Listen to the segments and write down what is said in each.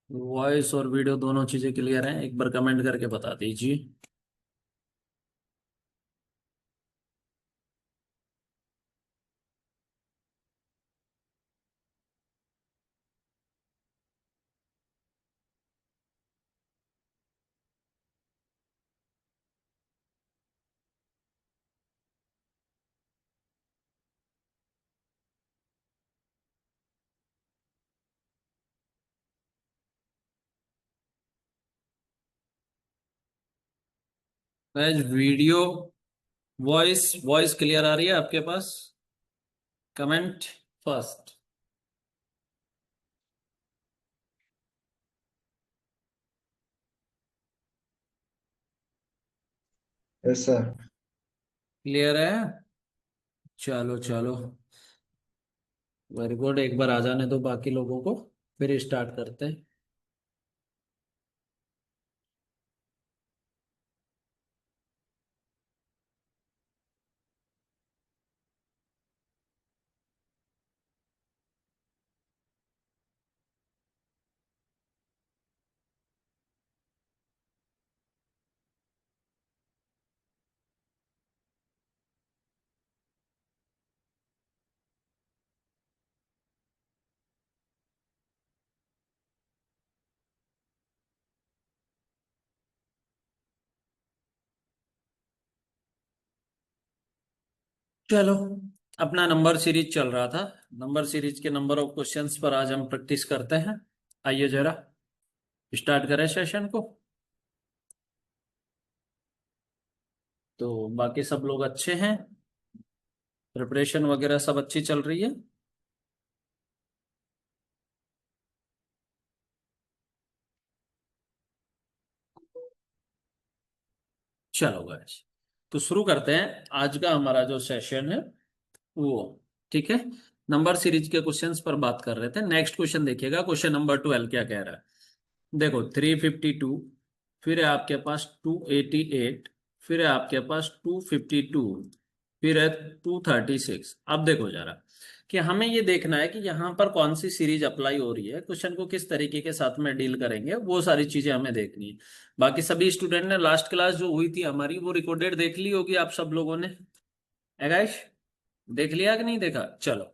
Voice और video दोनों चीजें क्लियर हैं? एक बार कमेंट करके बता दीजिए। Guys video, voice voice clear आ रही है आपके पास? Comment first. ऐसा। क्लियर है? चलो चलो, वेरी गुड। एक बार आ जाने दो बाकी लोगों को, फिर स्टार्ट करते हैं। चलो, अपना नंबर सीरीज चल रहा था। नंबर सीरीज के नंबर ऑफ क्वेश्चंस पर आज हम प्रैक्टिस करते हैं। आइए जरा स्टार्ट करें सेशन को। तो बाकी सब लोग अच्छे हैं? प्रिपरेशन वगैरह सब अच्छी चल रही है? चलो गाइस, तो शुरू करते हैं आज का हमारा जो सेशन है वो। ठीक है, नंबर सीरीज के क्वेश्चंस पर बात कर रहे थे। नेक्स्ट क्वेश्चन देखिएगा, क्वेश्चन नंबर 12 क्या कह रहा है। देखो 352, फिर है आपके पास 288, फिर है आपके पास 252, फिर है 236। अब देखो जरा कि हमें ये देखना है कि यहाँ पर कौन सी सीरीज अप्लाई हो रही है, क्वेश्चन को किस तरीके के साथ में डील करेंगे, वो सारी चीजें हमें देखनी है। बाकी सभी स्टूडेंट ने लास्ट क्लास जो हुई थी हमारी वो रिकॉर्डेड देख ली होगी आप सब लोगों ने, है गाइस? देख लिया कि नहीं देखा? चलो,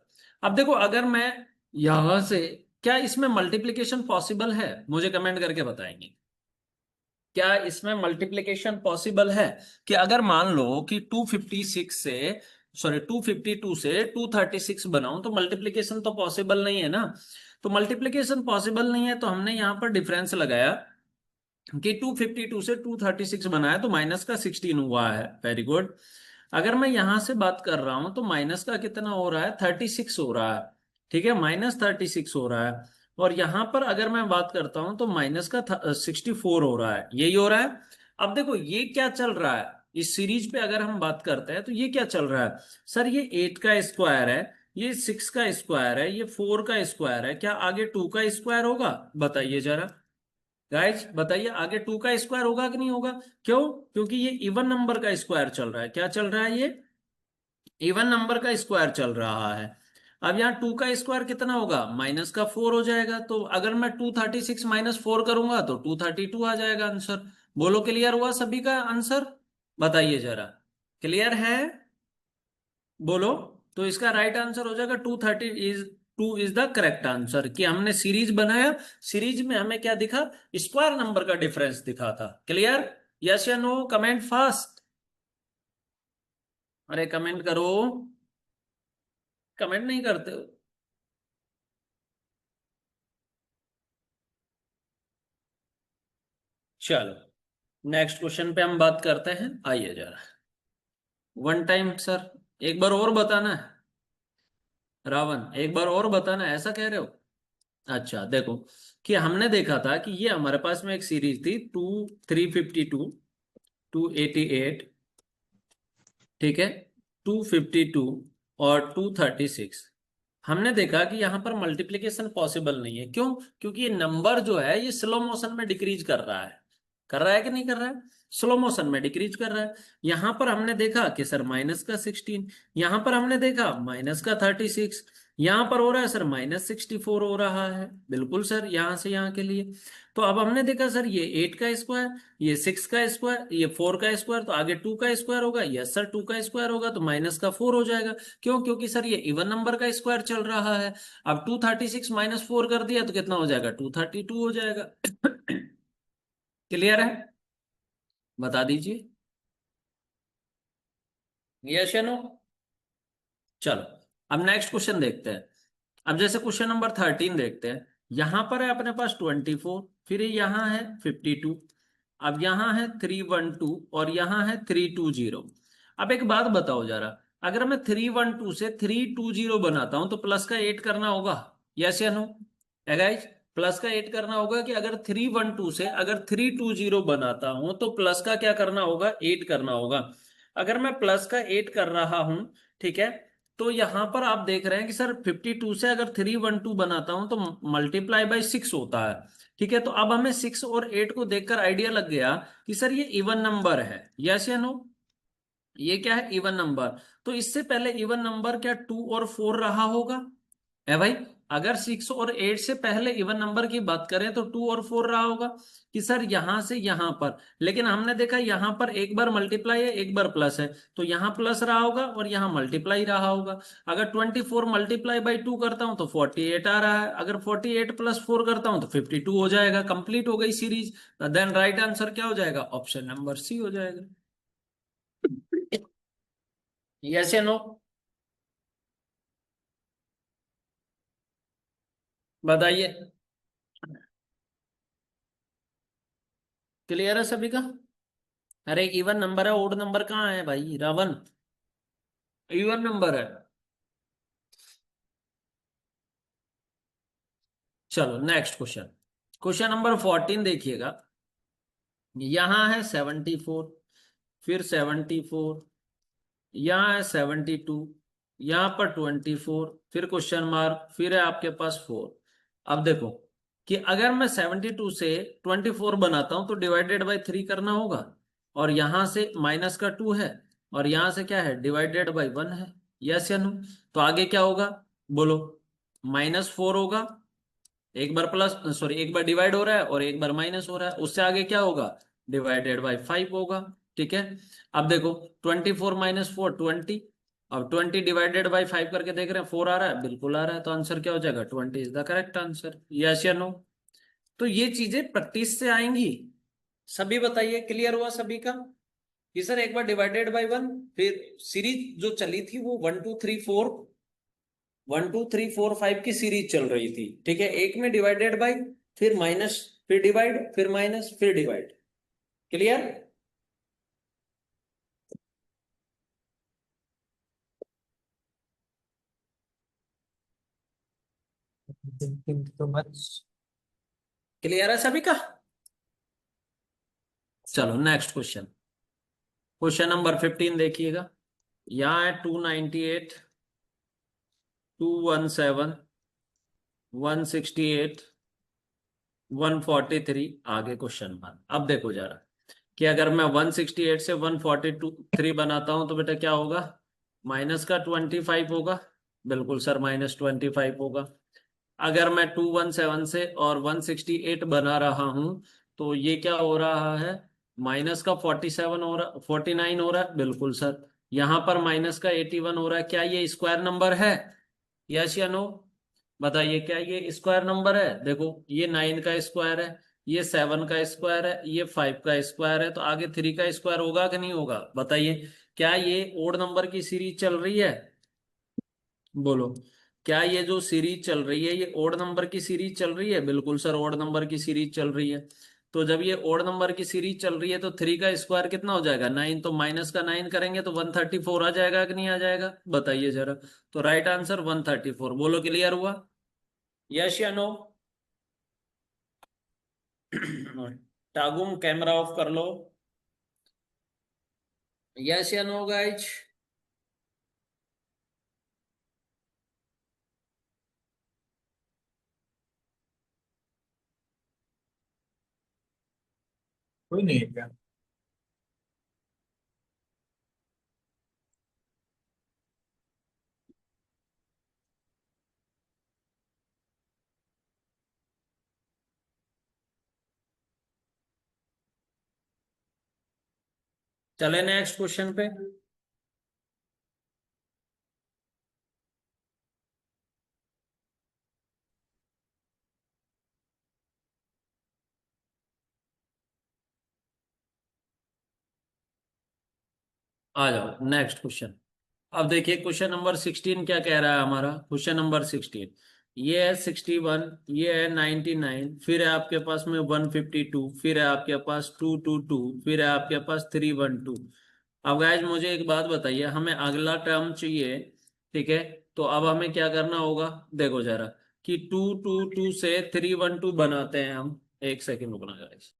अब देखो अगर मैं यहां से, क्या इसमें मल्टीप्लिकेशन पॉसिबल है? मुझे कमेंट करके बताएंगे। क्या इसमें मल्टीप्लिकेशन पॉसिबल है? कि अगर मान लो कि 256 से, सॉरी 252 से 236 बनाऊं, तो मल्टीप्लिकेशन तो पॉसिबल नहीं है ना। तो मल्टीप्लिकेशन पॉसिबल नहीं है तो हमने यहां पर डिफरेंस लगाया कि 252 से 236 बनाया तो माइनस का 16 हुआ है। Very good. अगर मैं यहां से बात कर रहा हूं तो माइनस का कितना हो रहा है? 36 हो रहा है। ठीक है, -36 हो रहा है। और यहां पर अगर मैं बात करता हूं तो माइनस का 64 हो रहा है, यही हो रहा है। अब देखो ये क्या चल रहा है, इस सीरीज पे अगर हम बात करते हैं तो ये क्या चल रहा है? सर ये 8 का स्क्वायर है, ये 6 का स्क्वायर है, ये 4 का स्क्वायर है, क्या आगे 2 का स्क्वायर होगा? बताइए जरा गाइज, बताइए आगे 2 का स्क्वायर होगा कि नहीं होगा? क्यों? क्योंकि ये इवन नंबर का स्क्वायर चल रहा है। क्या चल रहा है? ये इवन नंबर का स्क्वायर चल रहा है। अब यहाँ 2 का स्क्वायर कितना होगा? -4 हो जाएगा। तो अगर मैं 236 -4 करूंगा तो 232 आ जाएगा आंसर। बोलो क्लियर हुआ सभी का आंसर? बताइए जरा, क्लियर है? बोलो। तो इसका राइट आंसर हो जाएगा 230 is, 2 is the correct answer. कि हमने सीरीज बनाया, सीरीज में हमें क्या दिखा? स्क्वायर नंबर का डिफरेंस दिखा था। क्लियर? यस या नो? Comment fast. अरे कमेंट करो, कमेंट नहीं करते हो। चलो, नेक्स्ट क्वेश्चन पे हम बात करते हैं। आइए जरा, वन टाइम सर, एक बार और बताना है। रावण, एक बार और बताना है, ऐसा कह रहे हो? अच्छा देखो, कि हमने देखा था कि ये हमारे पास में एक सीरीज थी 352, 288, ठीक है, 252 और 236। हमने देखा कि यहां पर मल्टीप्लिकेशन पॉसिबल नहीं है। क्यों? क्योंकि ये नंबर जो है ये स्लो मोशन में डिक्रीज कर रहा है। कर रहा है कि नहीं कर रहा है? स्लो मोशन में डिक्रीज कर रहा है। यहां पर हमने देखा कि सर -16, यहां पर हमने देखा -36। यहां पर हो रहा है सर -64 हो रहा है, बिल्कुल सर, यहां से यहां के लिए। तो अब हमने देखा सर ये 8 का स्क्वायर, ये 6 का स्क्वायर, ये 4 का स्क्वायर, तो आगे 2 का स्क्वायर होगा। यस सर 2 का स्क्वायर होगा, तो माइनस का 4 हो जाएगा। क्यों? क्योंकि सर ये इवन नंबर का स्क्वायर चल रहा है। अब 236 माइनस 4 कर दिया तो कितना हो जाएगा? 232 हो जाएगा। क्लियर है? बता दीजिए, यस या नो। चलो, अब नेक्स्ट क्वेश्चन देखते हैं। अब जैसे क्वेश्चन नंबर 13 देखते हैं। यहां पर है अपने पास 24, फिर यहाँ है 52, अब यहाँ है 312 और यहाँ है 320। अब एक बात बताओ जरा, अगर मैं 312 से 320 बनाता हूं तो प्लस का 8 करना होगा, यस या नो? गाइस, प्लस का 8 करना होगा कि अगर 312 से अगर 320 बनाता हूं तो प्लस का क्या करना होगा? 8 करना होगा। अगर मैं प्लस का 8 कर रहा हूं, ठीक है, तो यहां पर आप देख रहे हैं कि सर 52 से अगर 312 बनाता हूं तो मल्टीप्लाई बाय 6 होता है। ठीक है, तो अब हमें 6 और 8 को देखकर आइडिया लग गया कि सर ये इवन नंबर है, यस या नो? ये क्या है? Even number. तो इससे पहले इवन नंबर क्या 2 और 4 रहा होगा? है भाई, अगर 6 और 8 से पहले इवन नंबर की बात करें तो 2 और 4 रहा होगा कि सर यहां से यहां पर। लेकिन हमने देखा यहां पर एक बार मल्टीप्लाई है, एक बार प्लस है, तो यहां प्लस रहा होगा और यहां मल्टीप्लाई रहा होगा। अगर 24 मल्टीप्लाई बाई 2 करता हूं तो 48 आ रहा है, अगर 48 प्लस 4 करता हूं तो 52 हो जाएगा। कंप्लीट हो गई सीरीज। देन राइट आंसर क्या हो जाएगा? ऑप्शन नंबर सी हो जाएगा। यस या नो? बताइए। क्लियर है सभी का? अरे इवन नंबर है, ओड नंबर कहाँ है भाई रावण? इवन नंबर है। चलो नेक्स्ट क्वेश्चन। क्वेश्चन नंबर 14 देखिएगा। यहां है 74, फिर 74, यहाँ है 72, यहाँ पर 24, फिर क्वेश्चन मार्क, फिर है आपके पास 4। अब देखो कि अगर मैं 72 से 24 बनाता हूं तो डिवाइडेड बाई 3 करना होगा, और यहां से माइनस का 2 है, और यहां से क्या है? डिवाइडेड बाई 1 है। यस या नो? तो आगे क्या होगा? बोलो। -4 होगा, एक बार प्लस, सॉरी, एक बार डिवाइड हो रहा है और एक बार माइनस हो रहा है, उससे आगे क्या होगा? डिवाइडेड बाई 5 होगा। ठीक है, अब देखो 24 माइनस 4 20। अब 20 डिवाइडेड बाई 5 करके देख रहे हैं, 4 आ रहा है, बिल्कुल आ रहा है, तो आंसर क्या हो जाएगा? 20 is the correct answer. Yes या नो? तो ये चीजें प्रैक्टिस से आएंगी। सभी बताइए, क्लियर हुआ सभी का? कि सर एक बार डिवाइडेड बाई 1, फिर सीरीज जो चली थी वो 1 2 3 4, 1 2 3 4 5 की सीरीज चल रही थी। ठीक है, एक में डिवाइडेड बाई, फिर माइनस, फिर डिवाइड, फिर माइनस, फिर डिवाइड। क्लियर? तो मच। क्लियर है सभी का? चलो नेक्स्ट क्वेश्चन। क्वेश्चन नंबर 15 देखिएगा। यहाँ है 298, 217, 168, 143, आगे क्वेश्चन मार्क। अब देखो जरा कि अगर मैं 168 से 143 बनाता हूं तो बेटा क्या होगा? माइनस का 25 होगा, बिल्कुल सर, -25 होगा। अगर मैं 217 से और 168 बना रहा हूं तो ये क्या हो रहा है? माइनस का 47 हो रहा, 49 हो रहा है, बिल्कुल सर। यहां पर माइनस का 81 हो रहा है। क्या ये स्क्वायर नंबर है? यस या नो? बताइए, क्या ये स्क्वायर नंबर है? देखो, ये 9 का स्क्वायर है, ये 7 का स्क्वायर है, ये 5 का स्क्वायर है, तो आगे 3 का स्क्वायर होगा कि नहीं होगा? बताइए, क्या ये ओड नंबर की सीरीज चल रही है? बोलो, क्या ये जो सीरीज चल रही है ये ओड नंबर की सीरीज चल रही है? बिल्कुल सर, ओड नंबर की सीरीज चल रही है। तो जब ये ओड नंबर की सीरीज चल रही है तो 3 का स्क्वायर कितना हो जाएगा? 9, तो माइनस का 9 करेंगे तो 134 आ जाएगा कि नहीं आ जाएगा? बताइए जरा। तो राइट आंसर 134। बोलो, क्लियर हुआ? यस या नो? टागुम कैमरा ऑफ कर लो। यस या नो गाइज? कोई नहीं है क्या? चले नेक्स्ट क्वेश्चन पे। आ जाओ नेक्स्ट क्वेश्चन। अब देखिए क्वेश्चन नंबर 16 क्या कह रहा है हमारा। क्वेश्चन नंबर 16, ये है 61, ये है 99, फिर है आपके पास में 152, फिर है आपके पास 222, फिर है आपके पास 312। अब गाइज मुझे एक बात बताइए, हमें अगला टर्म चाहिए, ठीक है। तो अब हमें क्या करना होगा, देखो जरा, कि 222 से 312 बनाते हैं हम। एक सेकेंड रुकना गाइज।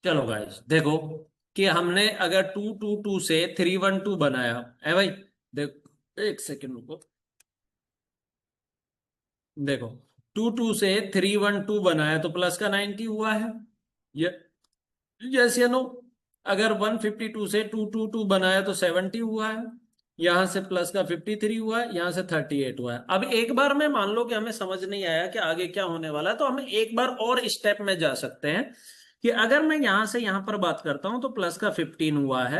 चलो गाइस देखो, कि हमने अगर 222 से 312 बनाया है भाई। देखो एक सेकेंड रुको। देखो 22 से 312 बनाया तो प्लस का 90 हुआ है। ये यस या नो। अगर 152 से 222 बनाया तो 70 हुआ है। यहां से प्लस का 53 हुआ है, यहां से 38 हुआ है। अब एक बार में मान लो कि हमें समझ नहीं आया कि आगे क्या होने वाला है, तो हम एक बार और स्टेप में जा सकते हैं। कि अगर मैं यहां से यहां पर बात करता हूं तो प्लस का 15 हुआ है।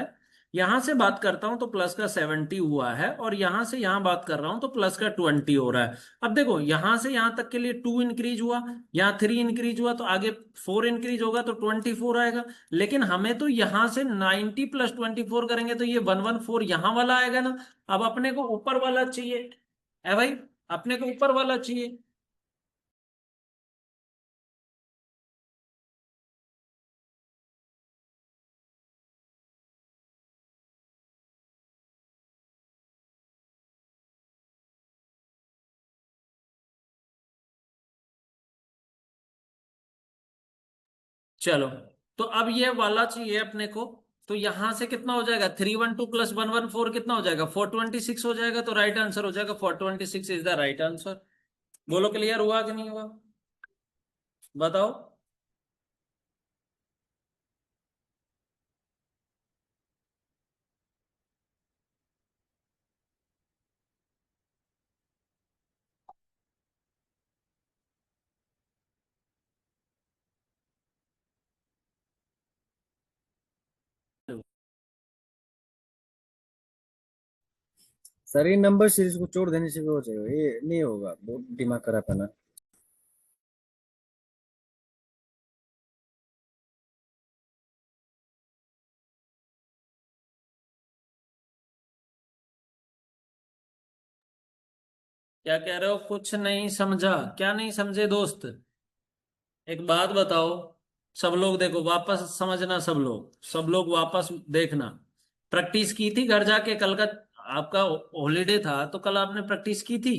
यहां से बात करता हूं तो प्लस का 70 हुआ है, और यहां से यहां बात कर रहा हूं तो प्लस का 20 हो रहा है। अब देखो यहां से यहां तक के लिए 2 इंक्रीज हुआ, यहाँ 3 इंक्रीज हुआ, तो आगे 4 इंक्रीज होगा तो 24 आएगा। लेकिन हमें तो यहां से 90 प्लस 24 करेंगे तो ये 114 यहां वाला आएगा ना। अब अपने को ऊपर वाला चाहिए है भाई, अपने को ऊपर वाला चाहिए। चलो, तो अब ये वाला चाहिए अपने को। तो यहां से कितना हो जाएगा, 312 प्लस 114 कितना हो जाएगा, 426 हो जाएगा। तो राइट आंसर हो जाएगा 426 इज द राइट आंसर। बोलो क्लियर हुआ कि नहीं हुआ, बताओ। सर ये नंबर सीरीज को छोड़ देने से भी हो जाएगा, ये नहीं होगा, बहुत दिमाग खराब है ना। क्या कह रहे हो, कुछ नहीं समझा, क्या नहीं समझे दोस्त। एक बात बताओ, सब लोग देखो वापस समझना, सब लोग वापस देखना। प्रैक्टिस की थी घर जाके, कल का आपका हॉलीडे था तो कल आपने प्रैक्टिस की थी।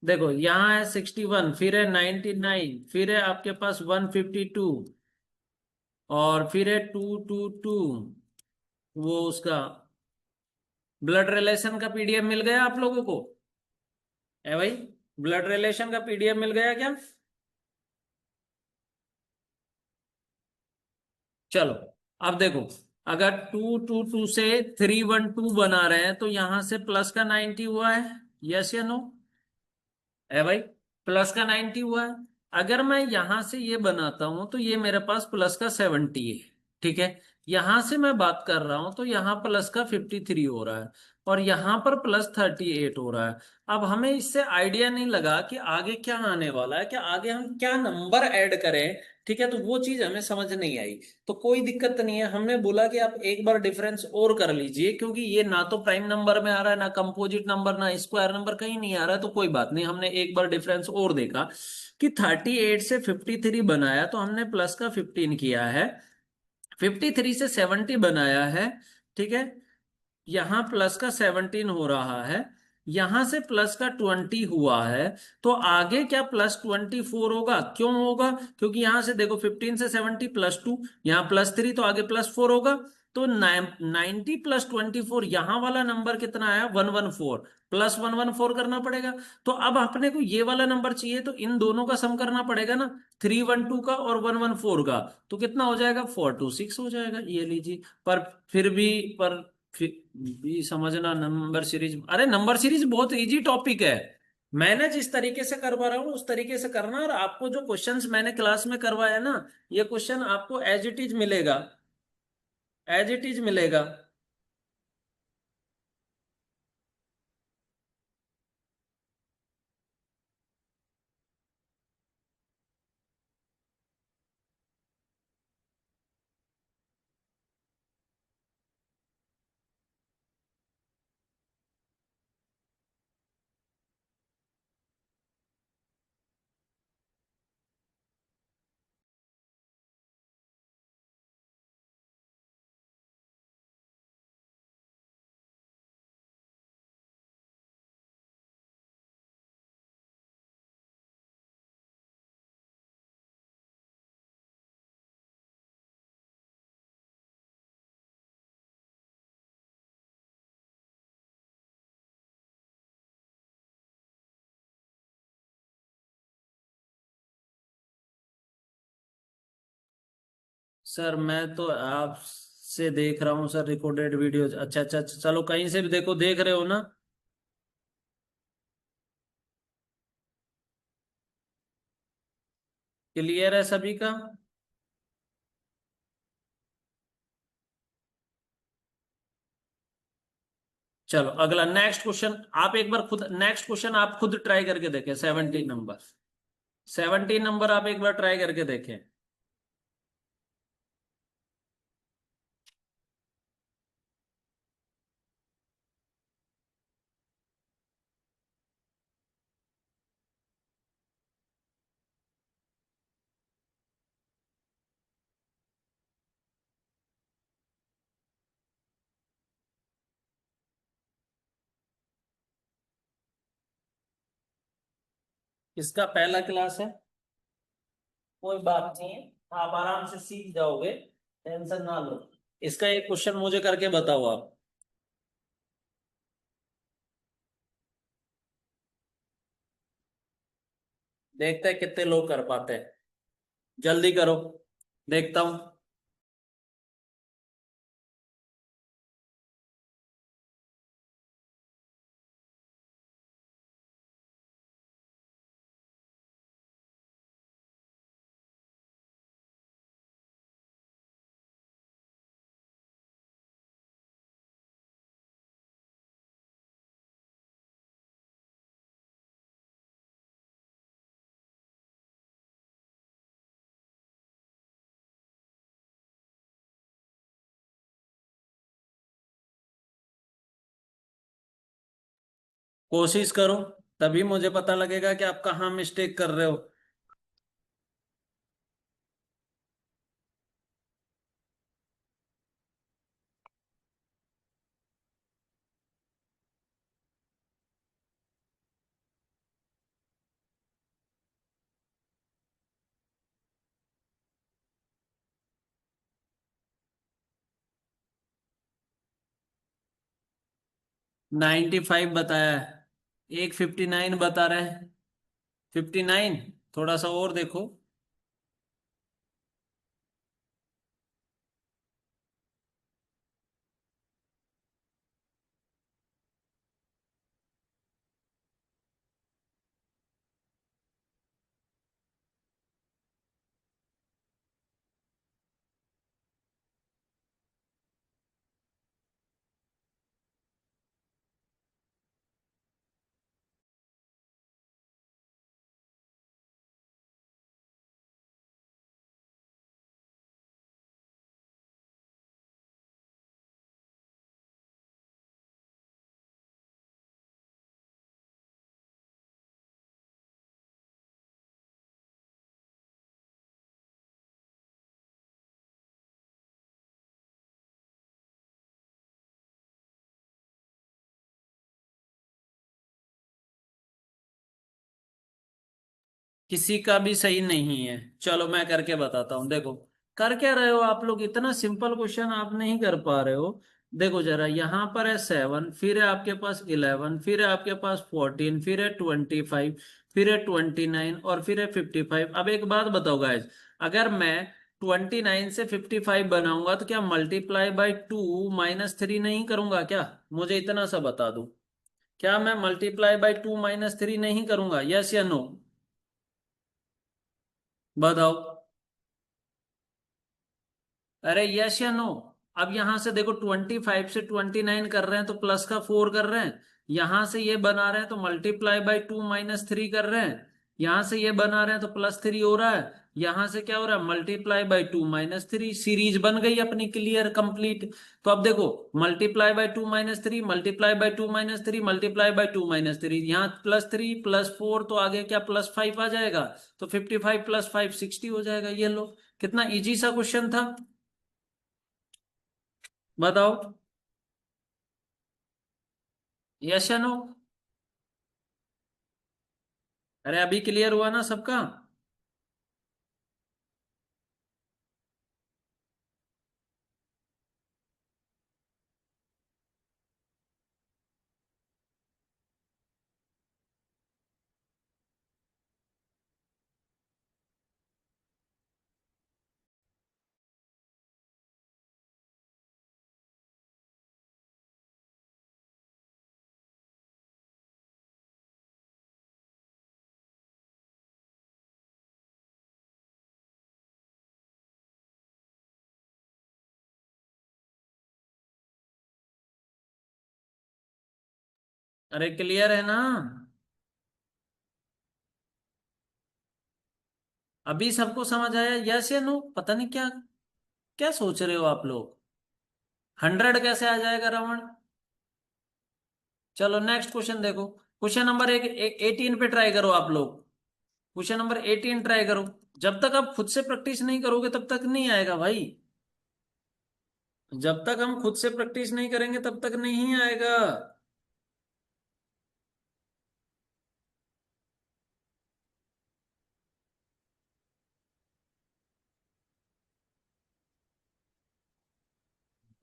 देखो यहाँ है 61, फिर है 99, फिर है आपके पास 152, और फिर है 222। वो उसका ब्लड रिलेशन का पीडीएफ मिल गया आप लोगों को, है भाई। ब्लड रिलेशन का पीडीएफ मिल गया क्या। चलो, अब देखो, अगर 222 से 312 बना रहे हैं तो यहां से प्लस का 90 हुआ है, यस या नो, है भाई। प्लस का 90 हुआ है। अगर मैं यहां से ये बनाता हूं तो ये मेरे पास प्लस का 70 है, ठीक है। यहां से मैं बात कर रहा हूं तो यहां प्लस का 53 हो रहा है। और यहां पर +38 हो रहा है। अब हमें इससे आइडिया नहीं लगा कि आगे क्या आने वाला है, कि आगे हम क्या नंबर ऐड करें। ठीक है, तो वो चीज हमें समझ नहीं आई। तो कोई दिक्कत नहीं है, हमने बोला कि आप एक बार डिफरेंस और कर लीजिए, क्योंकि ये ना तो प्राइम नंबर में आ रहा है, ना कंपोजिट नंबर, ना स्क्वायर नंबर, कहीं नहीं आ रहा है। तो कोई बात नहीं, हमने एक बार डिफरेंस और देखा कि 38 से 53 बनाया तो हमने प्लस का 15 किया है, 53 से 70 बनाया है। ठीक है, यहां प्लस का 17 हो रहा है, यहां से प्लस का 20 हुआ है। तो आगे क्या +24 होगा? क्यों होगा? क्योंकि यहां से देखो 15 से 70 +2, यहाँ +3, तो आगे +4 होगा। तो 90 +24, यहां वाला नंबर कितना आया? 114, +114 करना पड़ेगा। तो अब अपने को ये वाला नंबर चाहिए, तो इन दोनों का सम करना पड़ेगा ना, 312 का और 114 का। तो कितना हो जाएगा? 426 हो जाएगा, ये लीजिए। पर फिर भी, फिर भी समझना, नंबर सीरीज, अरे नंबर सीरीज बहुत इजी टॉपिक है। मैंने जिस तरीके से करवा रहा हूँ उस तरीके से करना, और आपको जो क्वेश्चंस मैंने क्लास में करवाया ना, ये क्वेश्चन आपको एज इट इज मिलेगा, एज इट इज मिलेगा। सर मैं तो आपसे देख रहा हूँ सर, रिकॉर्डेड वीडियो। अच्छा अच्छा अच्छा, चलो कहीं से भी देखो, देख रहे हो ना? क्लियर है सभी का? चलो अगला नेक्स्ट क्वेश्चन, आप एक बार खुद नेक्स्ट क्वेश्चन आप खुद ट्राई करके देखें। 17 नंबर, 17 नंबर आप एक बार ट्राई करके देखें। इसका पहला क्लास है, कोई बात नहीं है, आप आराम से सीख जाओगे, टेंशन ना लो। इसका एक क्वेश्चन मुझे करके बताओ आप। देखते हैं कितने लोग कर पाते हैं, जल्दी करो, देखता हूं। कोशिश करो, तभी मुझे पता लगेगा कि आप कहाँ मिस्टेक कर रहे हो। -95 बताया है, एक 59 बता रहे हैं। 59, थोड़ा सा और देखो। किसी का भी सही नहीं है। चलो मैं करके बताता हूँ। देखो कर क्या रहे हो आप लोग, इतना सिंपल क्वेश्चन आप नहीं कर पा रहे हो। देखो जरा, यहाँ पर है 7, फिर है आपके पास 11, फिर है आपके पास 14, फिर है 25, फिर है 29 और फिर है 55। अब एक बात बताओ गाइज, अगर मैं 29 से 55 बनाऊंगा तो क्या मल्टीप्लाई बाई 2 - 3 नहीं करूंगा क्या? मुझे इतना सा बता दो, क्या मैं मल्टीप्लाई बाई 2 - 3 नहीं करूंगा? यस या नो? बताओ। अरे यस या नो? अब यहां से देखो, 25 से 29 कर रहे हैं तो प्लस का 4 कर रहे हैं। यहां से ये बना रहे हैं तो मल्टीप्लाई बाई 2 - 3 कर रहे हैं। यहां से ये बना रहे हैं तो +3 हो रहा है। यहां से क्या हो रहा है? Multiply by 2 - 3। सीरीज बन गई अपनी, क्लियर, कंप्लीट। तो अब देखो, multiply by 2 - 3, multiply by 2 - 3, multiply by 2 - 3, यहाँ +3 +4 तो आगे क्या +5 आ जाएगा। तो 55 + 5 60 हो जाएगा। ये लो, कितना इजी सा क्वेश्चन था। बताओ, यस या नो? अरे अभी क्लियर हुआ ना सबका? अरे क्लियर है ना? अभी सबको समझ आया, यस या नो? पता नहीं क्या क्या सोच रहे हो आप लोग। 100 कैसे आ जाएगा रावण? चलो नेक्स्ट क्वेश्चन देखो। क्वेश्चन नंबर 18 पे ट्राई करो आप लोग। क्वेश्चन नंबर 18 ट्राई करो। जब तक आप खुद से प्रैक्टिस नहीं करोगे तब तक नहीं आएगा भाई। जब तक हम खुद से प्रैक्टिस नहीं करेंगे तब तक नहीं आएगा।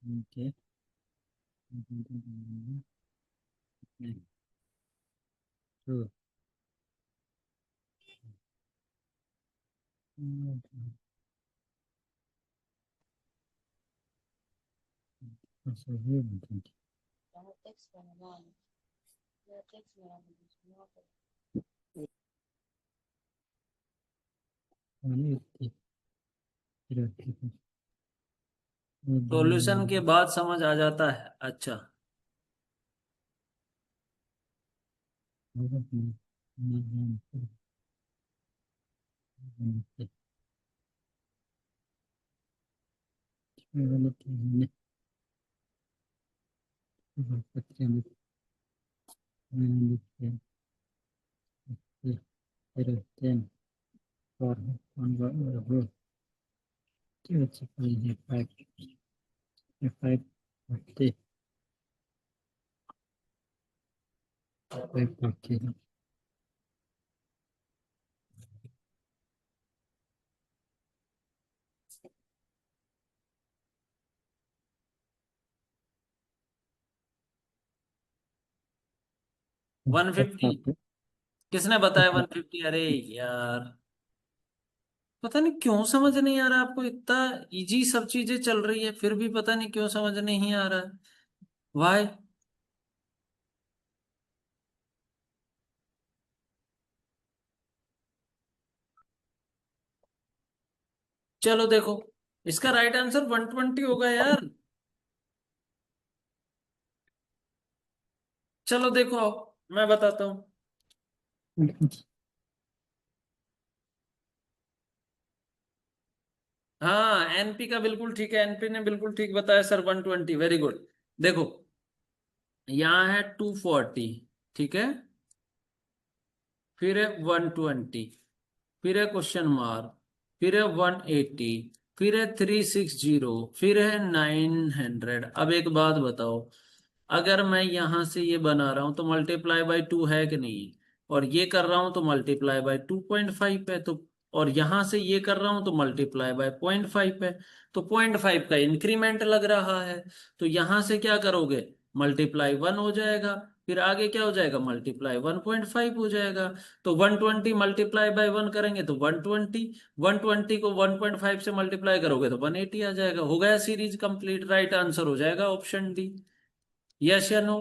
ओके। तो सॉल्यूशन के बाद समझ आ जाता है। अच्छा, फाइव 150? किसने बताया 150? अरे यार, पता नहीं क्यों समझ नहीं आ रहा आपको। इतना इजी सब चीजें चल रही है फिर भी पता नहीं क्यों समझ नहीं आ रहा है। वाई? चलो देखो, इसका राइट आंसर 120 होगा यार। चलो देखो, मैं बताता हूँ। हाँ, एनपी का बिल्कुल ठीक है, एनपी ने बिल्कुल ठीक बताया सर, 120, वेरी गुड। देखो, यहाँ है 240, ठीक है, फिर है 120, फिर है क्वेश्चन मार्क, फिर है 180, फिर है 360, फिर है 900। अब एक बात बताओ, अगर मैं यहां से ये बना रहा हूं तो मल्टीप्लाई बाई 2 है कि नहीं? और ये कर रहा हूं तो मल्टीप्लाई बाय 2.5 है, तो और यहां से ये कर रहा हूं तो मल्टीप्लाई बाय 0.5 है, तो 0.5 का इंक्रीमेंट लग रहा है। तो यहां से क्या करोगे, मल्टीप्लाई 1 हो जाएगा, फिर आगे क्या हो जाएगा, मल्टीप्लाई 1.5 हो जाएगा। तो 120 मल्टीप्लाई बाय 1 करेंगे तो 120, 120 को 1.5 से मल्टीप्लाई करोगे तो 180 आ जाएगा। हो गया सीरीज कंप्लीट, राइट आंसर हो जाएगा ऑप्शन डी। यस या नो,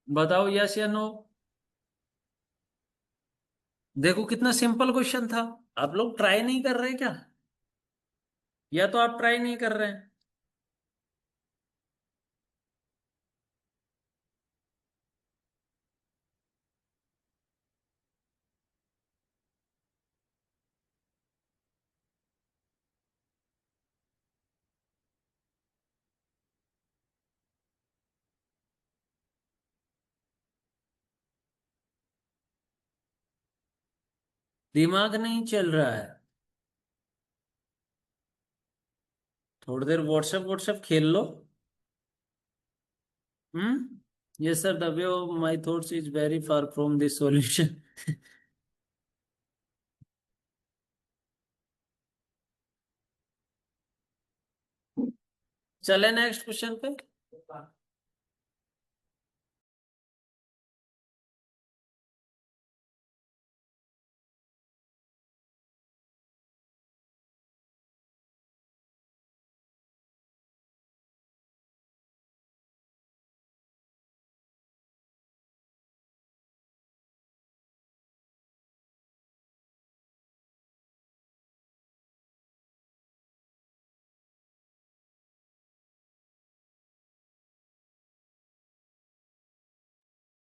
बताओ यस या नो। देखो कितना सिंपल क्वेश्चन था। आप लोग ट्राई नहीं कर रहे क्या, या तो आप ट्राई नहीं कर रहे हैं? दिमाग नहीं चल रहा है? थोड़ी देर व्हाट्सएप व्हाट्सएप खेल लो। Yes sir, the way of my thoughts is very far from this solution. चले नेक्स्ट क्वेश्चन पे।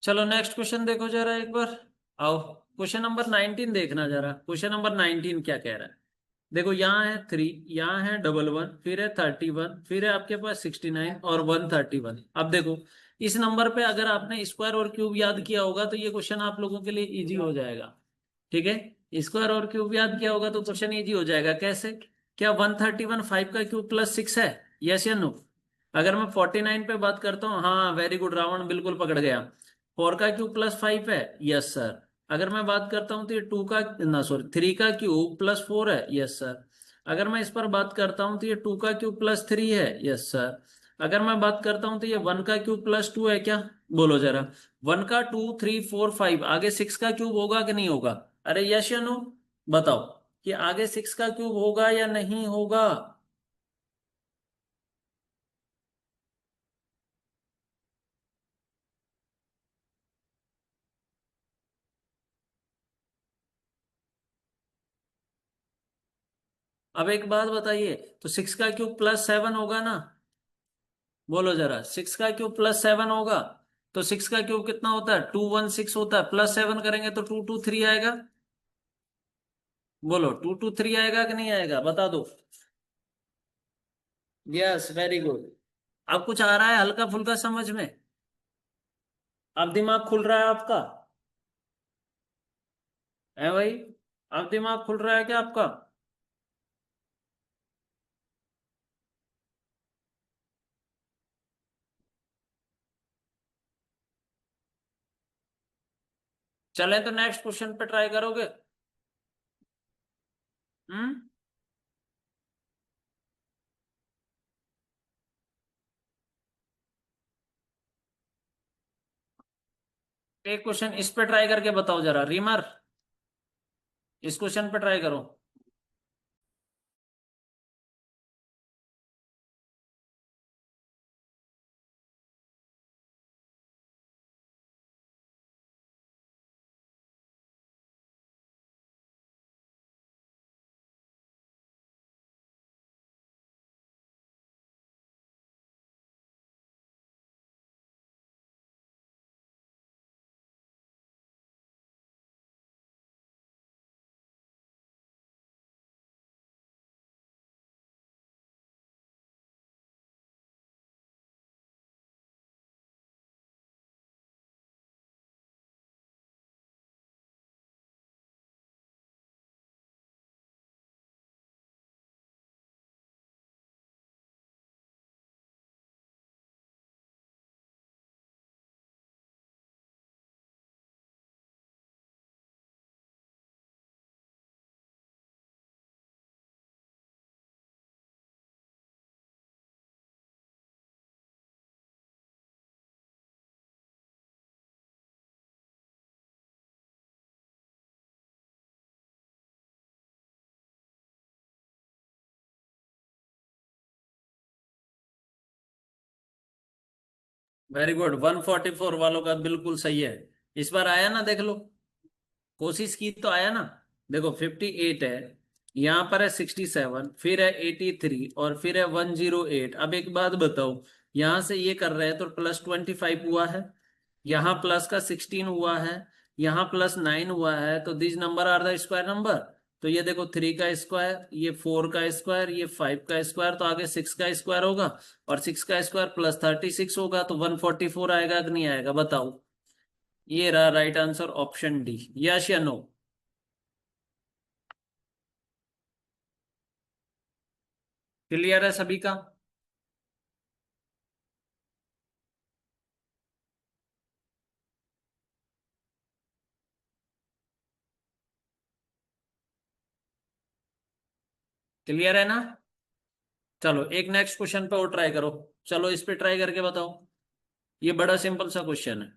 चलो नेक्स्ट क्वेश्चन देखो जरा एक बार। आओ, क्वेश्चन नंबर 19 देखना जरा, क्वेश्चन नंबर 19 क्या कह रहा है। देखो यहाँ है 3, यहाँ है 11, फिर है 31, फिर है आपके पास 69 और 131। अब देखो इस नंबर पे अगर आपने स्क्वायर और क्यूब याद किया होगा तो ये क्वेश्चन आप लोगों के लिए इजी हो जाएगा। ठीक है, स्क्वायर और क्यूब याद किया होगा तो क्वेश्चन इजी हो जाएगा। कैसे? क्या 131 5 का क्यूब प्लस 6 है? यस या नो? अगर मैं 49 पे बात करता हूँ, हाँ वेरी गुड रावण, बिल्कुल पकड़ गया। 4 का क्यूब प्लस 5 है, यस सर। अगर मैं बात करता हूँ तो ये 2 का ना सॉरी 3 का क्यूब प्लस 4 है, यस सर। अगर मैं इस पर बात करता हूँ तो ये 2 का क्यूब प्लस 3 है, यस सर। अगर मैं बात करता हूँ तो ये 1 का क्यूब प्लस 2 है क्या? बोलो जरा। 1 का 2 3 4 5, आगे 6 का क्यूब होगा कि नहीं होगा? अरे यस या नो, बताओ कि आगे 6 का क्यूब होगा या नहीं होगा। अब एक बात बताइए, तो 6 का क्यूब प्लस 7 होगा ना? बोलो जरा, 6 का क्यूब प्लस 7 होगा। तो 6 का क्यूब कितना होता है, 216 होता है, प्लस 7 करेंगे तो 223 आएगा। बोलो 223 आएगा कि नहीं आएगा, बता दो। Yes very good. अब कुछ आ रहा है हल्का फुल्का समझ में? अब दिमाग खुल रहा है आपका? है भाई? अब दिमाग खुल रहा है क्या आपका? चले तो नेक्स्ट क्वेश्चन पे ट्राई करोगे? हम्म। एक क्वेश्चन इस पे ट्राई करके बताओ जरा, रीमर इस क्वेश्चन पे ट्राई करो। वेरी गुड, 144 वालों का बिल्कुल सही है। इस बार आया ना, देख लो, कोशिश की तो आया ना। देखो 58 है, यहाँ पर है 67, फिर है 83 और फिर है 108। अब एक बात बताओ, यहां से ये कर रहे हैं तो +25 हुआ है, यहाँ प्लस का 16 हुआ है, यहाँ +9 हुआ है, तो this number are the square number. तो ये देखो 3 का स्क्वायर, ये 4 का स्क्वायर, ये 5 का स्क्वायर, तो आगे 6 का स्क्वायर होगा, और 6 का स्क्वायर +36 होगा, तो 144 आएगा कि नहीं आएगा बताओ। ये रहा right answer, option D. Yes या नो? क्लियर है सभी का? क्लियर है ना? चलो एक नेक्स्ट क्वेश्चन पे और ट्राई करो। चलो इस पे ट्राई करके बताओ, ये बड़ा सिंपल सा क्वेश्चन है।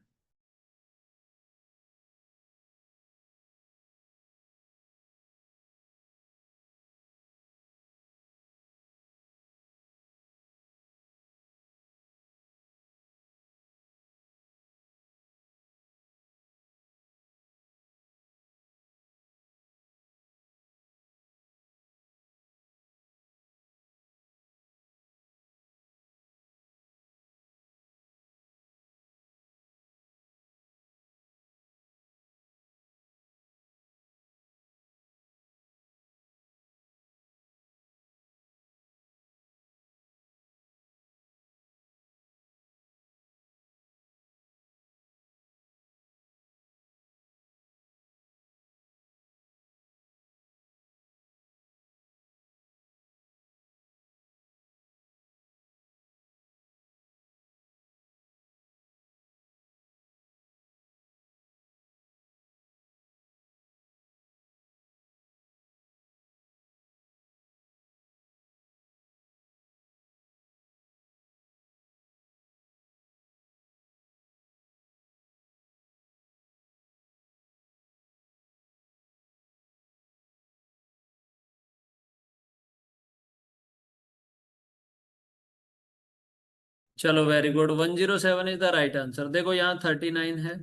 चलो very good, 107 is the right answer. देखो यहाँ 39 है,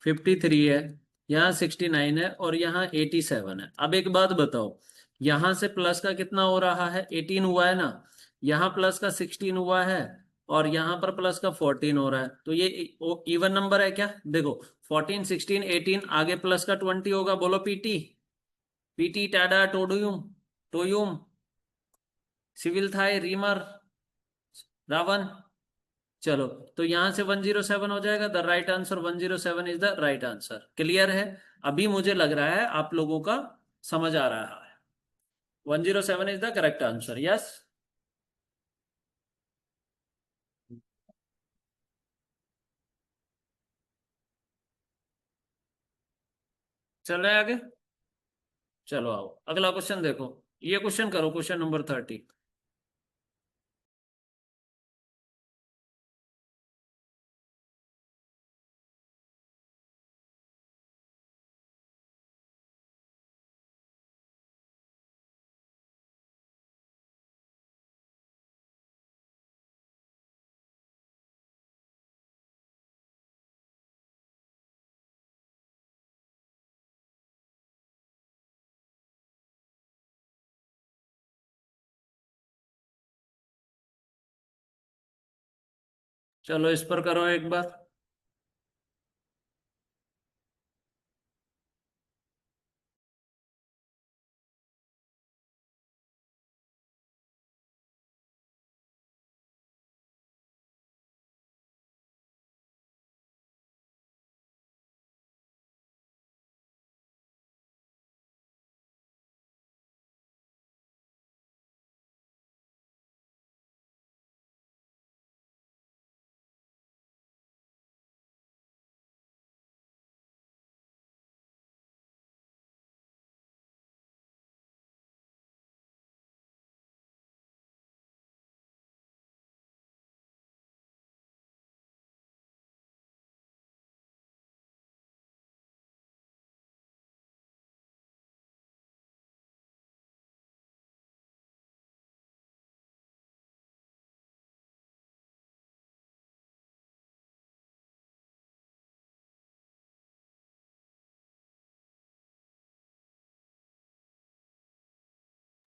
53 है, यहाँ 69 है, और यहाँ 87 है। अब एक बात बताओ, यहाँ से प्लस का कितना हो रहा है, 18 हुआ है ना, यहाँ प्लस का 16 हुआ है, और यहाँ पर प्लस का 14 हो रहा है, तो ये इवन नंबर है क्या? देखो 14 16 18, आगे प्लस का 20 होगा, बोलो पीटी। पीटी टाडा टोडुयुम, टोयुम, सिविल थाई रीमर, रावण। चलो, तो यहां से 107 हो जाएगा, the right answer 107 is the right answer. Clear है? अभी मुझे लग रहा है आप लोगों का समझ आ रहा है। 107 is the correct answer, yes. चल रहे हैं आगे। चलो आओ अगला क्वेश्चन देखो, ये क्वेश्चन करो, क्वेश्चन नंबर 30। चलो इस पर करो एक बार।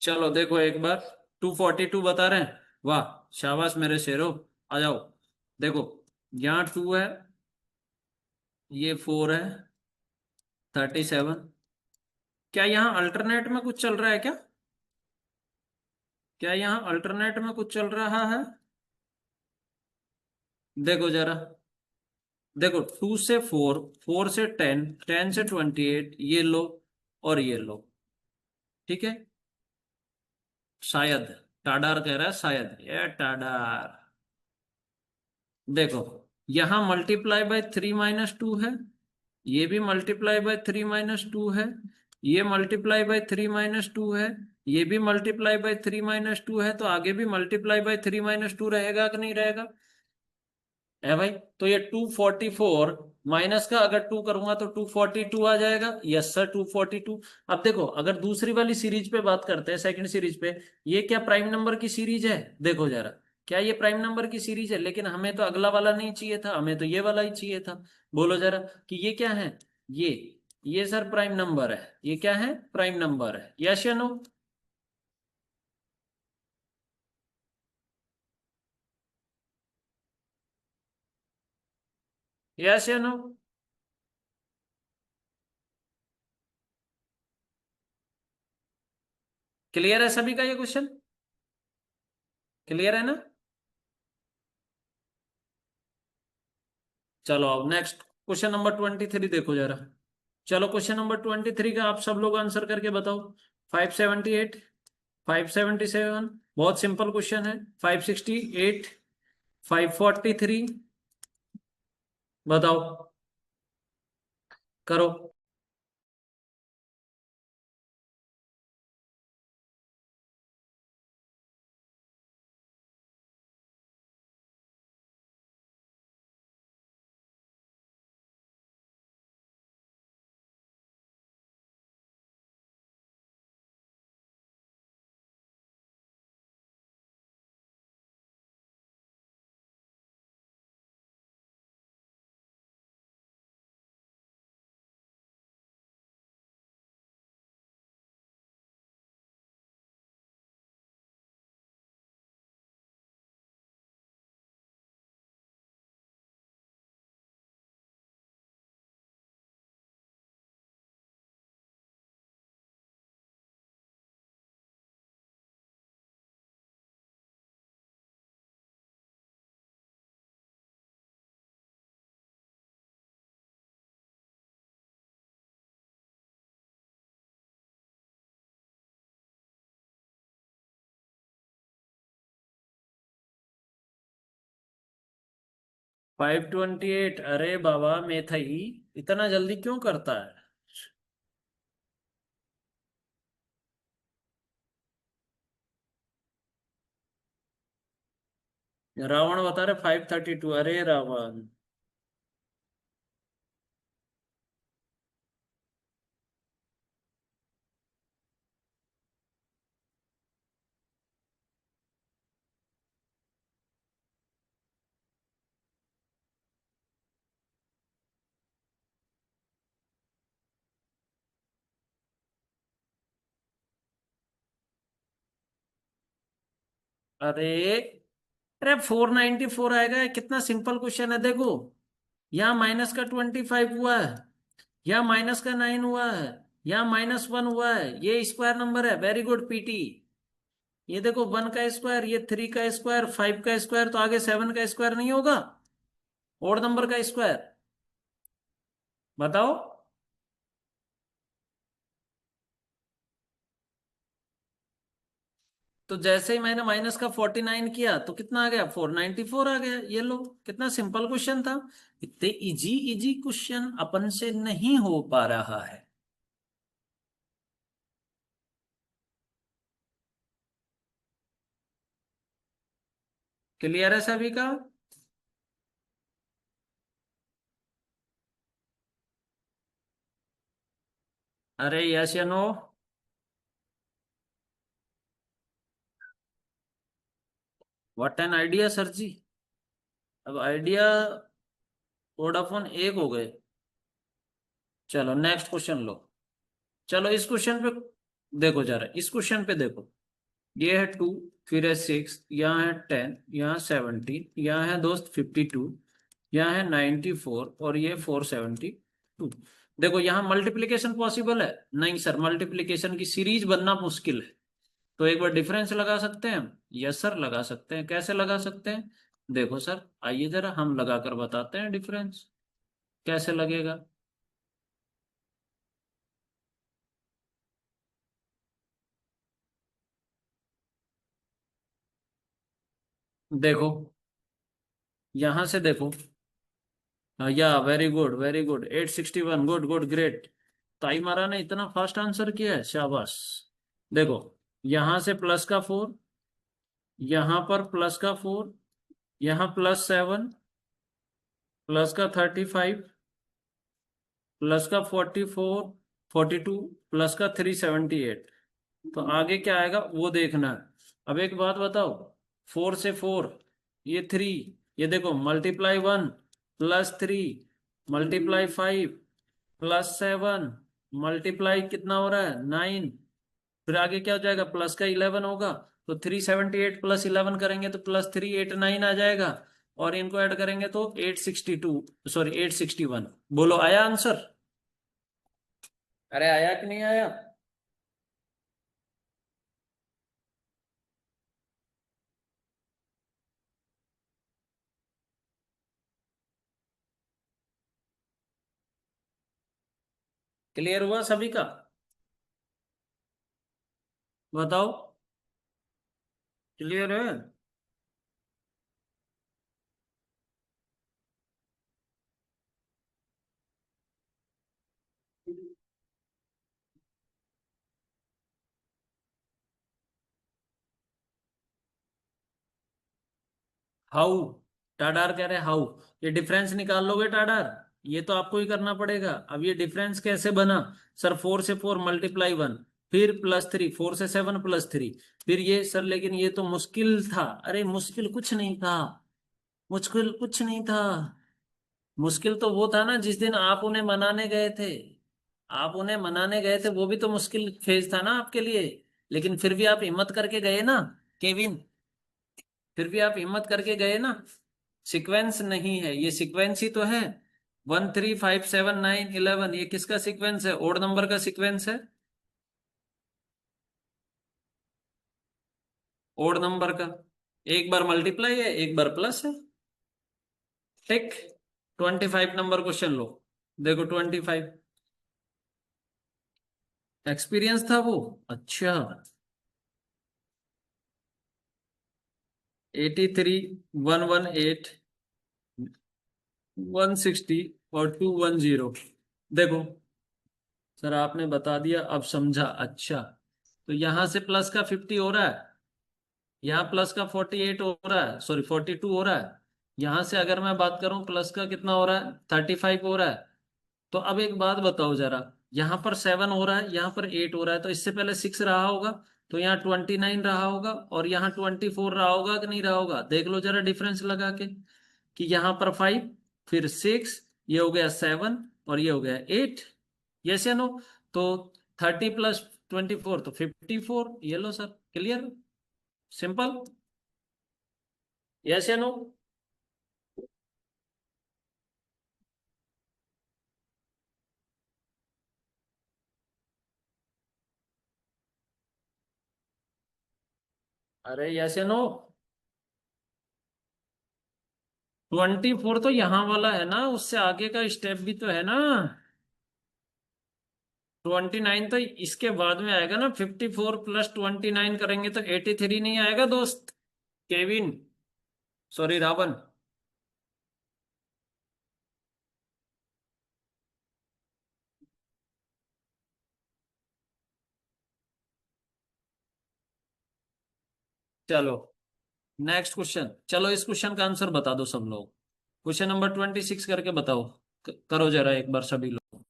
चलो देखो एक बार, 242 बता रहे हैं, वाह शाबाश मेरे शेरो, आ जाओ। देखो यहाँ 2 है, ये 4 है, 37। क्या यहाँ अल्टरनेट में कुछ चल रहा है क्या? क्या यहाँ अल्टरनेट में कुछ चल रहा है? देखो जरा, देखो 2 से 4, 4 से 10, 10 से 28, ये लो और ये लो, ठीक है। शायद, टाडार कह रहा है शायद, ये टाडार। देखो यहां मल्टीप्लाई बाय 3 - 2 है, ये भी मल्टीप्लाई बाय 3 - 2 है, ये मल्टीप्लाई बाय 3 - 2 है, ये भी मल्टीप्लाई बाय 3 - 2 है, तो आगे भी मल्टीप्लाई बाय 3 - 2 रहेगा कि नहीं रहेगा? है भाई। तो ये 244 माइनस का अगर 2 करूंगा तो 242 आ जाएगा। Yes sir 242। अब देखो अगर दूसरी वाली सीरीज पे बात करते हैं, सेकंड सीरीज पे, ये क्या प्राइम नंबर की सीरीज है? देखो जरा, क्या ये प्राइम नंबर की सीरीज है? लेकिन हमें तो अगला वाला नहीं चाहिए था, हमें तो ये वाला ही चाहिए था। बोलो जरा कि ये क्या है? ये ये सर प्राइम नंबर है, ये क्या है? प्राइम नंबर है। यस या नो? यस या नो? क्लियर है सभी का ये क्वेश्चन? क्लियर है ना? चलो अब नेक्स्ट क्वेश्चन नंबर 23 देखो जरा। चलो क्वेश्चन नंबर 23 का आप सब लोग आंसर करके बताओ। 578, 577, बहुत सिंपल क्वेश्चन है। 568, 543, बताओ, करो। 528, अरे बाबा मेथई, इतना जल्दी क्यों करता है? रावण बता रहे 532, अरे रावण। अरे अरे 494 आएगा, कितना सिंपल क्वेश्चन है। देखो यहाँ माइनस का 25 हुआ है, यहाँ माइनस का 9 हुआ है, यहाँ -1 हुआ है, ये स्क्वायर नंबर है। Very good PT. ये देखो 1 का स्क्वायर, ये 3 का स्क्वायर, 5 का स्क्वायर, तो आगे 7 का स्क्वायर नहीं होगा? और नंबर का स्क्वायर, बताओ। तो जैसे ही मैंने माइनस का 49 किया तो कितना आ गया? 494 आ गया। ये लो, कितना सिंपल क्वेश्चन था। इतने इजी इजी क्वेश्चन अपन से नहीं हो पा रहा है। क्लियर है सभी का? अरे यस या no? What an idea sir जी। अब आइडिया वोडाफोन एक हो गए। चलो नेक्स्ट क्वेश्चन लो। चलो इस क्वेश्चन पे देखो जरा इस क्वेश्चन पे देखो, ये है 2, फिर है 6, यहाँ है 10, यहाँ 17, यहाँ है दोस्त 52, यहाँ है 94 और ये 472। देखो यहाँ मल्टीप्लिकेशन पॉसिबल है? नहीं सर, मल्टीप्लिकेशन की सीरीज बनना मुश्किल है। तो एक बार डिफरेंस लगा सकते हैं हम? यस सर लगा सकते हैं। कैसे लगा सकते हैं? देखो सर आइए जरा हम लगा कर बताते हैं डिफरेंस कैसे लगेगा। देखो यहां से देखो, या very good very good, 861, good good great. ताई मारा ने इतना फास्ट आंसर किया है, शाबाश। देखो यहां से प्लस का 4, यहां पर प्लस का 4, यहाँ +7, प्लस का 35, प्लस का 44, 42, प्लस का 378। तो आगे क्या आएगा वो देखना है। अब एक बात बताओ, 4 से 4, ये 3, ये देखो ×1, +3, ×5, +7, मल्टीप्लाई कितना हो रहा है 9, फिर आगे क्या हो जाएगा प्लस का 11 होगा। तो 378 + 11 करेंगे तो +389 आ जाएगा, और इनको ऐड करेंगे तो 862, सॉरी 861। बोलो आया आंसर? अरे आया कि नहीं आया? क्लियर हुआ सभी का? बताओ, क्लियर है? हाउ, टाडार कह रहे हाउ, ये डिफरेंस निकाल लोगे टाडार? ये तो आपको ही करना पड़ेगा। अब ये डिफरेंस कैसे बना? सर 4 से 4 ×1, फिर +3, 4 से 7 +3, फिर ये सर, लेकिन ये तो मुश्किल था। अरे मुश्किल कुछ नहीं था, मुश्किल कुछ नहीं था। मुश्किल तो वो था ना जिस दिन आप उन्हें मनाने गए थे। आप उन्हें मनाने गए थे, वो भी तो मुश्किल फेज था ना आपके लिए। लेकिन फिर भी आप हिम्मत करके गए ना केविन, फिर भी आप हिम्मत करके गए ना। सीक्वेंस नहीं है, ये सीक्वेंस ही तो है। 1 3 5 7 9 11, ये किसका सीक्वेंस है? ओड नंबर का सीक्वेंस है, ओड नंबर का। एक बार मल्टीप्लाई है, एक बार प्लस है। ठीक। 25 नंबर क्वेश्चन लो। देखो 25, एक्सपीरियंस था वो। अच्छा, 83, 118, 160 और 210। देखो सर आपने बता दिया, अब समझा। अच्छा, तो यहां से प्लस का 50 हो रहा है, यहाँ प्लस का 48 हो रहा है, सॉरी 42 हो रहा है। यहां से अगर मैं बात करूं प्लस का कितना हो रहा है, 35 हो रहा है। तो अब एक बात बताओ जरा, यहाँ पर 7 हो रहा है, यहाँ पर 8 हो रहा है, तो इससे पहले 6 रहा होगा, तो यहाँ 29 रहा होगा, और यहाँ 24 रहा होगा कि नहीं रहा होगा? देख लो जरा डिफरेंस लगा के, कि यहाँ पर 5, फिर 6, ये हो गया 7, और ये हो गया 8। यस या नो? तो 30 + 24 तो 54। ये लो सर, क्लियर, सिंपल। यस या नो? अरे यस या नो? 24 तो यहाँ वाला है ना, उससे आगे का स्टेप भी तो है ना। 29 तो इसके बाद में आएगा ना, 54 + 29 करेंगे तो 83 नहीं आएगा दोस्त केविन, सॉरी रावण। चलो नेक्स्ट क्वेश्चन, चलो इस क्वेश्चन का आंसर बता दो सब लोग। क्वेश्चन नंबर 26 करके बताओ। करो जरा एक बार सभी लोग।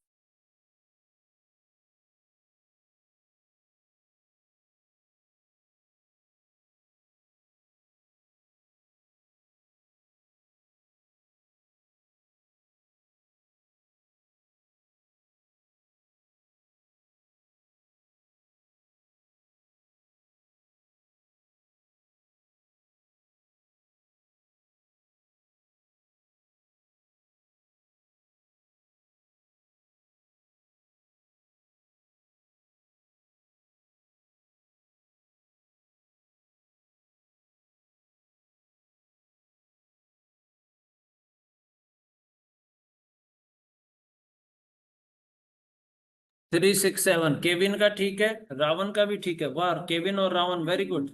367 केविन का ठीक है, रावण का भी ठीक है। वाह, केविन और रावण वेरी गुड।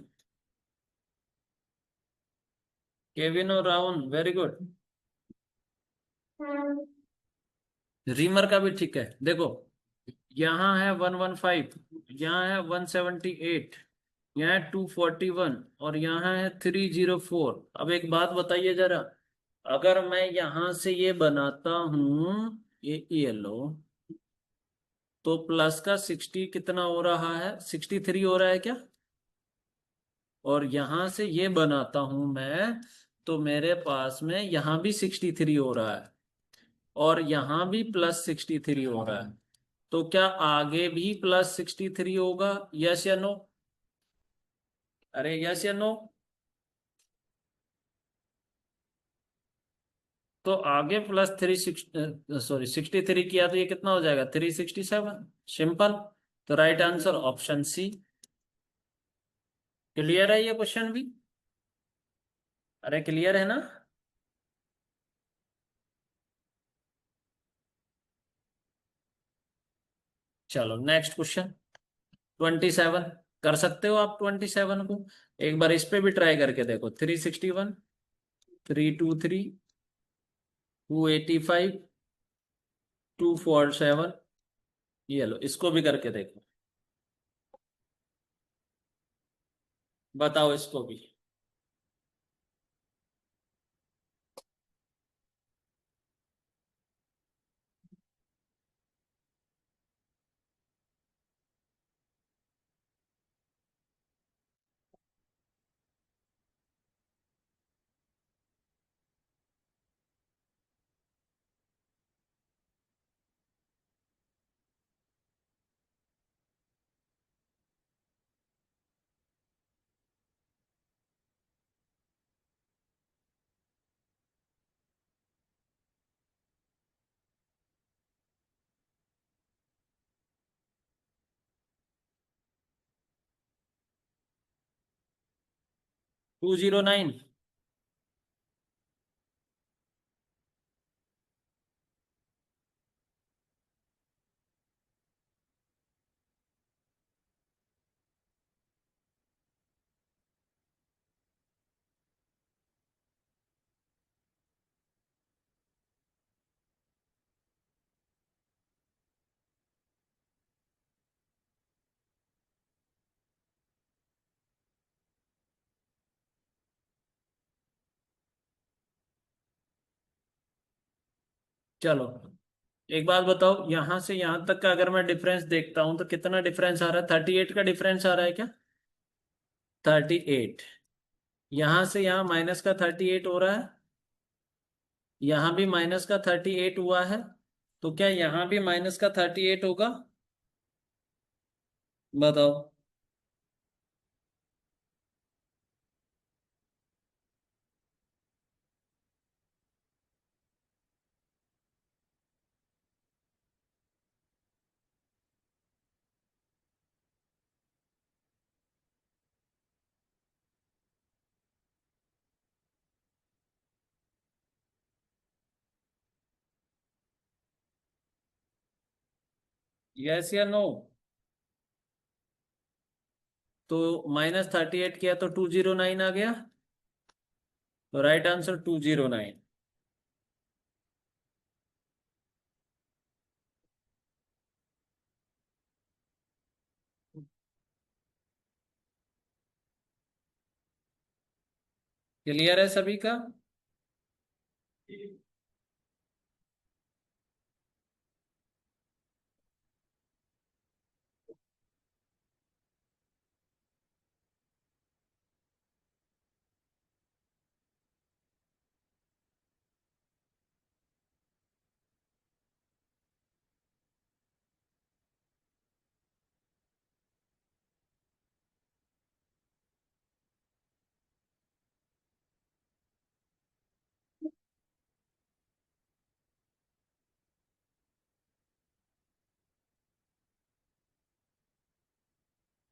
केविन और रावण वेरी गुड। रीमर का भी ठीक है। देखो, यहाँ है 115, यहाँ है 178, यहाँ है 241 और यहाँ है 304। अब एक बात बताइए जरा, अगर मैं यहां से ये बनाता हूं, ये लो, तो प्लस का 60 कितना हो रहा है, 63 हो रहा है क्या? और यहां से ये बनाता हूं मैं, तो मेरे पास में यहां भी 63 हो रहा है और यहां भी प्लस 63 हो रहा है। तो क्या आगे भी प्लस 63 होगा? यस या नो? अरे यस या नो? तो आगे प्लस 63 किया तो ये कितना हो जाएगा, 367। सिंपल। तो right answer option C. Clear है ये क्वेश्चन भी? अरे क्लियर है ना? चलो नेक्स्ट क्वेश्चन। 27 कर सकते हो आप 27 को? एक बार इस पे भी ट्राई करके देखो। 361, 323, 285, 247। ये लो, इसको भी करके देखो। बताओ इसको भी। Two zero nine. चलो एक बात बताओ, यहां से यहां तक का अगर मैं डिफरेंस देखता हूं तो कितना डिफरेंस आ रहा है? 38 का डिफरेंस आ रहा है क्या? 38। यहां से यहां माइनस का 38 हो रहा है, यहां भी माइनस का 38 हुआ है। तो क्या यहां भी माइनस का 38 होगा? बताओ। यस या नो? तो -38 किया तो 209 आ गया। तो राइट आंसर 209। क्लियर है सभी का?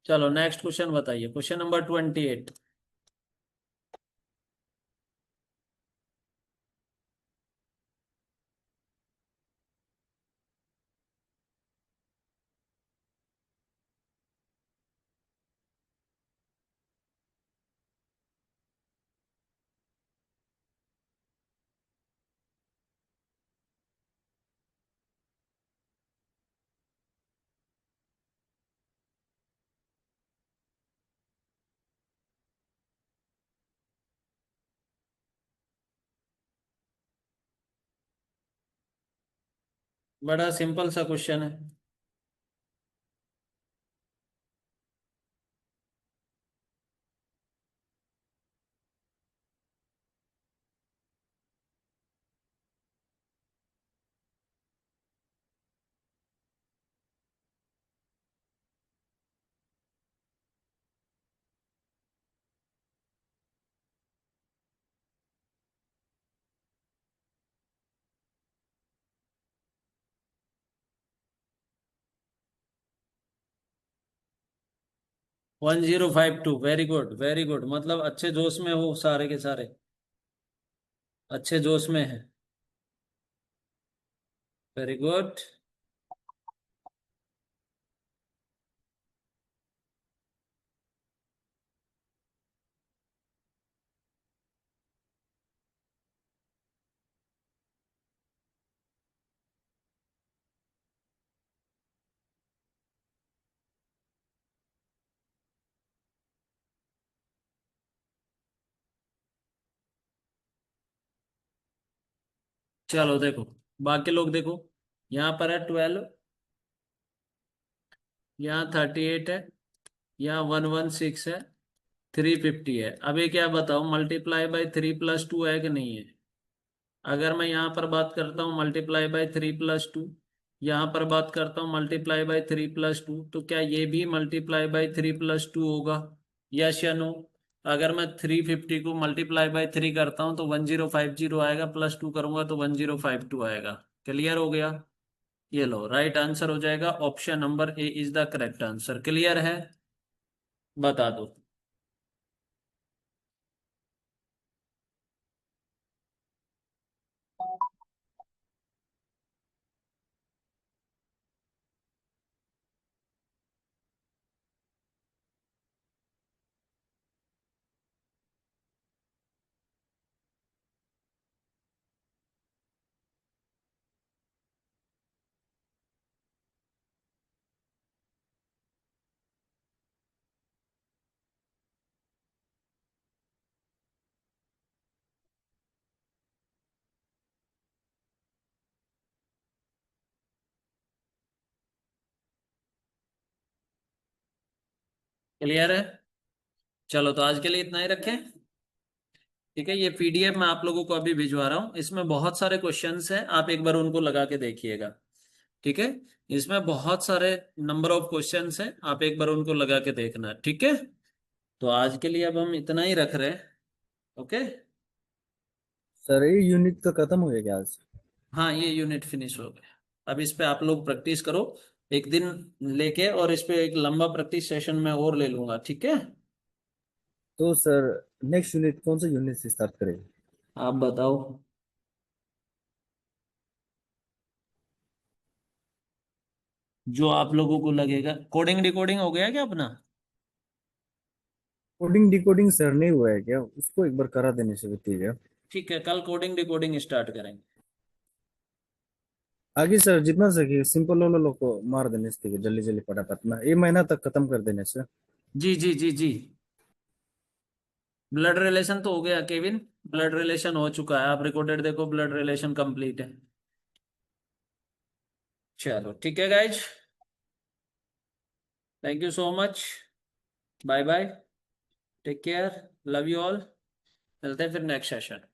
चलो नेक्स्ट क्वेश्चन बताइए, क्वेश्चन नंबर 28। बड़ा सिंपल सा क्वेश्चन है। One zero five two, very good very good, मतलब अच्छे जोश में हो सारे के सारे, अच्छे जोश में है। Very good. चलो देखो, बाकी लोग देखो, यहाँ पर है 12, यहाँ 38 है, यहाँ 116 है, 350 है। अभी क्या बताओ, मल्टीप्लाई बाय 3 + 2 है कि नहीं है? अगर मैं यहाँ पर बात करता हूँ मल्टीप्लाई बाय 3 + 2, यहाँ पर बात करता हूँ मल्टीप्लाई बाय 3 + 2, तो क्या ये भी मल्टीप्लाई बाय 3 + 2 होगा? यस या नो? अगर मैं 350 को मल्टीप्लाई बाय 3 करता हूँ तो 1050 आएगा, +2 करूंगा तो 1052 आएगा। क्लियर हो गया? ये लो, राइट आंसर हो जाएगा, option number A is the correct answer. Clear है? बता दो। क्लियर है? चलो तो आज के लिए इतना ही रखें। ठीक है, ये पीडीएफ मैं आप लोगों को अभी भिजवा रहा हूँ, इसमें बहुत सारे क्वेश्चंस हैं, आप एक बार उनको लगा के देखिएगा। ठीक है, इसमें बहुत सारे नंबर ऑफ क्वेश्चंस हैं, आप एक बार उनको लगा के देखना। ठीक है, तो आज के लिए अब हम इतना ही रख रहे हैं। ओके। सर ये यूनिट तो खत्म हो गया क्या आज? हाँ, ये यूनिट फिनिश हो गया। अब इस पे आप लोग प्रैक्टिस करो एक दिन लेके, और इस पे एक लंबा प्रैक्टिस सेशन में और ले लूंगा। ठीक है, तो सर नेक्स्ट यूनिट कौन सा यूनिट से स्टार्ट करेंगे? आप बताओ, जो आप लोगों को लगेगा। कोडिंग डिकोडिंग हो गया क्या अपना? कोडिंग डिकोडिंग सर नहीं हुआ है क्या? उसको एक बार करा देने से होती है। ठीक है, कल कोडिंग डिकोडिंग स्टार्ट करेंगे। आगे सर जितना सके सिंपल वाला लोग को मार देने से जल्दी जल्दी फटाफट में ये महीना तक खत्म कर देने से। जी जी जी जी। ब्लड रिलेशन तो हो गया केविन, ब्लड रिलेशन हो चुका है, आप रिकॉर्डेड देखो, ब्लड रिलेशन कंप्लीट है। चलो ठीक है guys, thank you so much, bye bye, take care, love you all. मिलते हैं फिर नेक्स्ट सेशन।